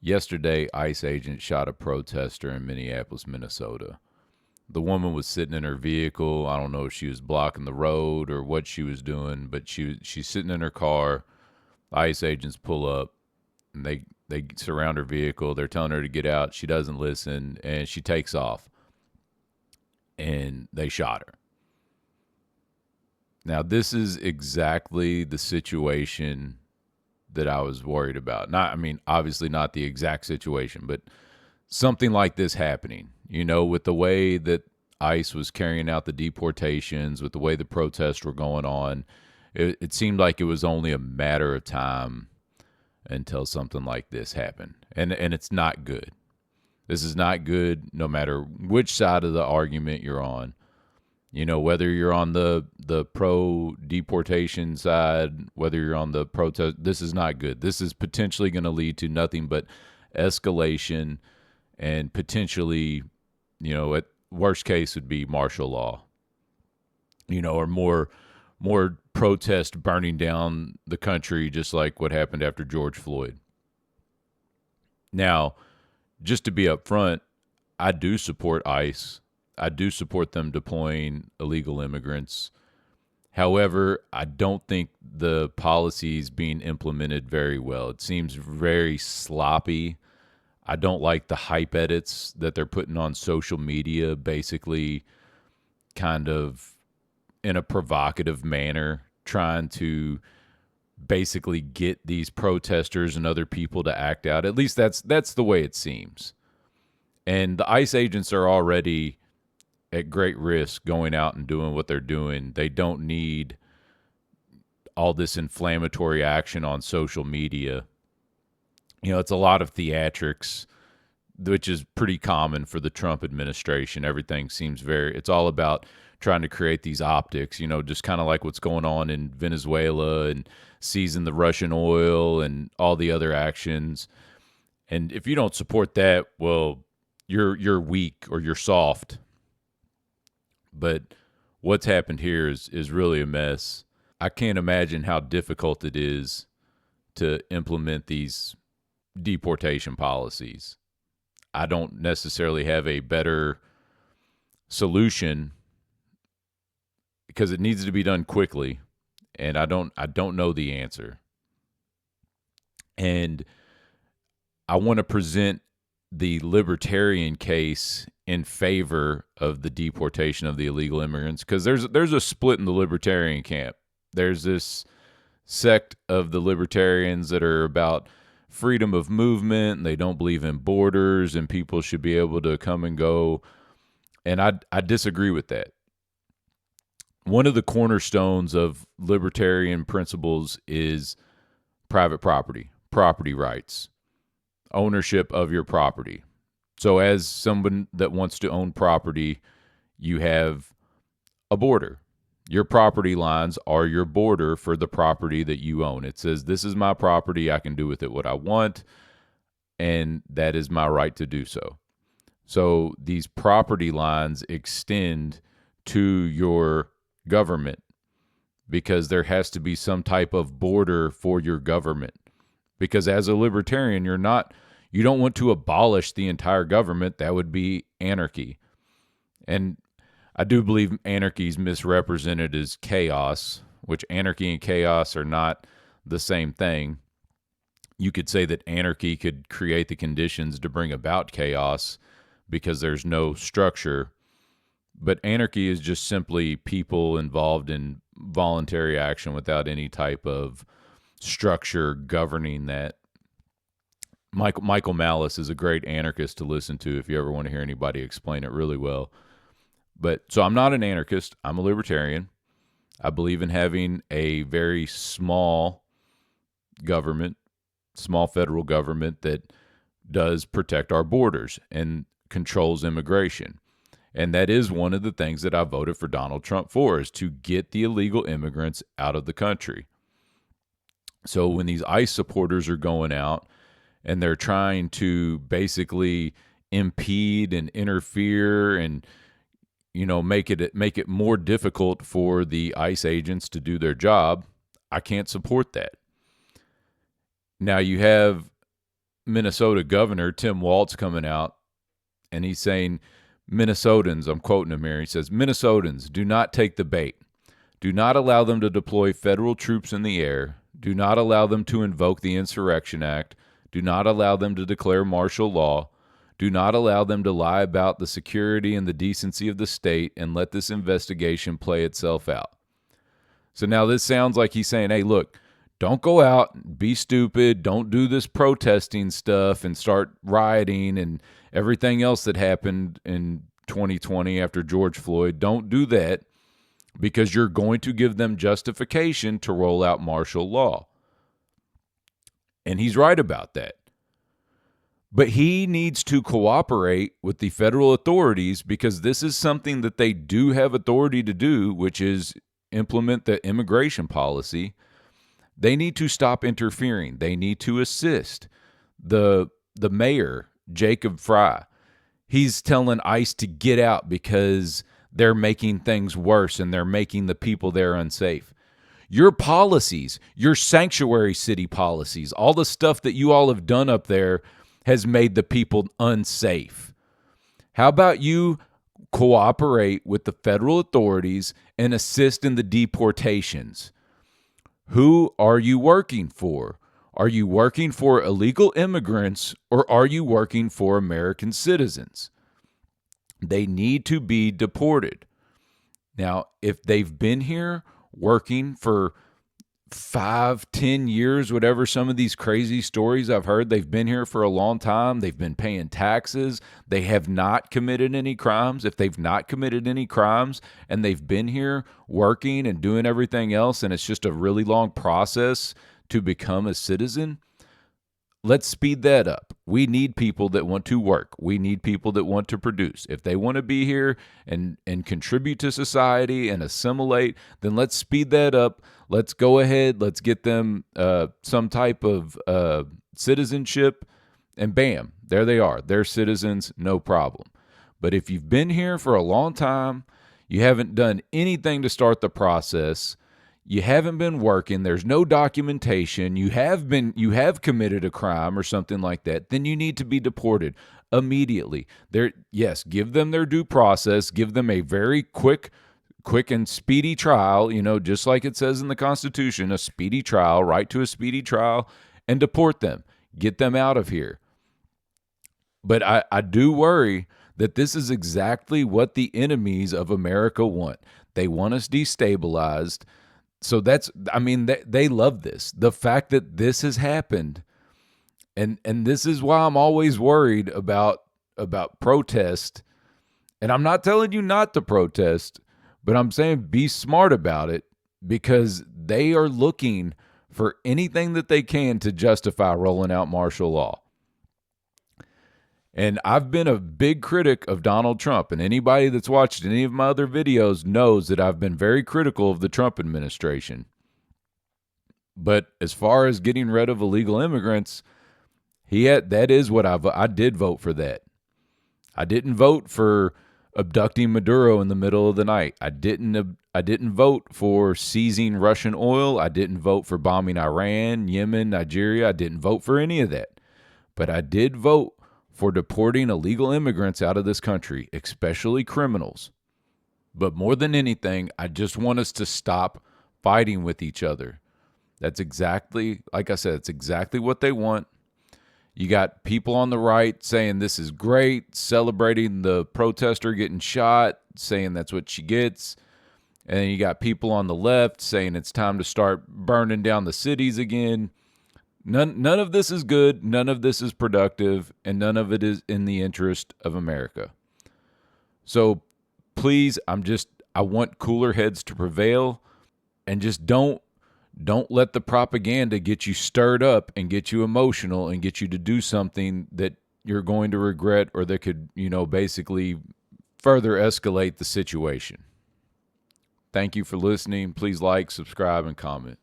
Yesterday, ICE agents shot a protester in Minneapolis, Minnesota. The woman was sitting in her vehicle. I don't know if she was blocking the road or what she was doing, but she's sitting in her car. ICE agents pull up and they surround her vehicle. They're telling her to get out. She doesn't listen and she takes off. And they shot her. Now, this is exactly the situation that I was worried about. Not, I mean, obviously not the exact situation, but something like this happening, with the way that ICE was carrying out the deportations, with the way the protests were going on, it seemed like it was only a matter of time until something like this happened. And it's not good. This is not good no matter which side of the argument you're on. Whether you're on the pro deportation side, whether you're on the protest, this is not good. This is potentially going to lead to nothing but escalation and potentially, at worst case would be martial law, or more protest burning down the country, just like what happened after George Floyd. Now, just to be upfront, I do support ICE. I do support them deploying illegal immigrants. However, I don't think the policy is being implemented very well. It seems very sloppy. I don't like the hype edits that they're putting on social media, basically kind of in a provocative manner, trying to basically get these protesters and other people to act out. At least that's the way it seems. And the ICE agents are already at great risk going out and doing what they're doing. They don't need all this inflammatory action on social media. It's a lot of theatrics, which is pretty common for the Trump administration. Everything seems it's all about trying to create these optics, just kind of like what's going on in Venezuela and seizing the Russian oil and all the other actions. And if you don't support that, well, you're weak or you're soft. But what's happened here is really a mess. I can't imagine how difficult it is to implement these deportation policies. I don't necessarily have a better solution because it needs to be done quickly, and I don't know the answer. And I want to present the libertarian case in favor of the deportation of the illegal immigrants, because there's a split in the libertarian camp. There's this sect of the libertarians that are about freedom of movement, and they don't believe in borders and people should be able to come and go. And I disagree with that. One of the cornerstones of libertarian principles is private property rights, ownership of your property. So as someone that wants to own property, you have a border. Your property lines are your border for the property that you own. It says, this is my property. I can do with it what I want, and that is my right to do so. So these property lines extend to your government because there has to be some type of border for your government. Because as a libertarian, you don't want to abolish the entire government. That would be anarchy. And I do believe anarchy is misrepresented as chaos, which anarchy and chaos are not the same thing. You could say that anarchy could create the conditions to bring about chaos because there's no structure. But anarchy is just simply people involved in voluntary action without any type of structure governing that. Michael Malice is a great anarchist to listen to if you ever want to hear anybody explain it really well. But so I'm not an anarchist. I'm a libertarian. I believe in having a very small government, small federal government that does protect our borders and controls immigration. And that is one of the things that I voted for Donald Trump for, is to get the illegal immigrants out of the country. So when these ICE supporters are going out and they're trying to basically impede and interfere and make it more difficult for the ICE agents to do their job, I can't support that. Now you have Minnesota governor, Tim Walz, coming out, and he's saying, Minnesotans, I'm quoting him here, he says, Minnesotans, do not take the bait. Do not allow them to deploy federal troops in the air. Do not allow them to invoke the Insurrection Act. Do not allow them to declare martial law. Do not allow them to lie about the security and the decency of the state and let this investigation play itself out. So now this sounds like he's saying, hey, look, don't go out, be stupid, don't do this protesting stuff and start rioting and everything else that happened in 2020 after George Floyd. Don't do that because you're going to give them justification to roll out martial law. And he's right about that. But he needs to cooperate with the federal authorities because this is something that they do have authority to do, which is implement the immigration policy. They need to stop interfering. They need to assist. The mayor, Jacob Fry, he's telling ICE to get out because they're making things worse and they're making the people there unsafe. Your policies, your sanctuary city policies, all the stuff that you all have done up there has made the people unsafe. How about you cooperate with the federal authorities and assist in the deportations? Who are you working for? Are you working for illegal immigrants or are you working for American citizens? They need to be deported. Now, if they've been here working for 5-10 years, whatever some of these crazy stories I've heard, they've been here for a long time, they've been paying taxes, they have not committed any crimes. If they've not committed any crimes and they've been here working and doing everything else, and it's just a really long process to become a citizen, let's speed that up. We need people that want to work. We need people that want to produce. If they want to be here and contribute to society and assimilate, then let's speed that up. Let's go ahead. Let's get them some type of citizenship, and bam, there they are. They're citizens, no problem. But if you've been here for a long time, you haven't done anything to start the process, you haven't been working, there's no documentation, you have committed a crime or something like that, then you need to be deported immediately. Yes, give them their due process, give them a very quick and speedy trial, just like it says in the Constitution, a speedy trial, right to a speedy trial, and deport them. Get them out of here. But I do worry that this is exactly what the enemies of America want. They want us destabilized. So they love this. The fact that this has happened, and this is why I'm always worried about protest. And I'm not telling you not to protest, but I'm saying be smart about it because they are looking for anything that they can to justify rolling out martial law. And I've been a big critic of Donald Trump, and anybody that's watched any of my other videos knows that I've been very critical of the Trump administration. But as far as getting rid of illegal immigrants, that is what I did vote for that. I didn't vote for abducting Maduro in the middle of the night. I didn't vote for seizing Russian oil. I didn't vote for bombing Iran, Yemen, Nigeria. I didn't vote for any of that. But I did vote for deporting illegal immigrants out of this country, especially criminals. But more than anything, I just want us to stop fighting with each other. That's exactly, like I said, it's exactly what they want. You got people on the right saying this is great, celebrating the protester getting shot, saying that's what she gets. And then you got people on the left saying it's time to start burning down the cities again. None of this is good, none of this is productive, and none of it is in the interest of America. So please, I want cooler heads to prevail, and just don't let the propaganda get you stirred up and get you emotional and get you to do something that you're going to regret or that could, basically further escalate the situation. Thank you for listening. Please like, subscribe, and comment.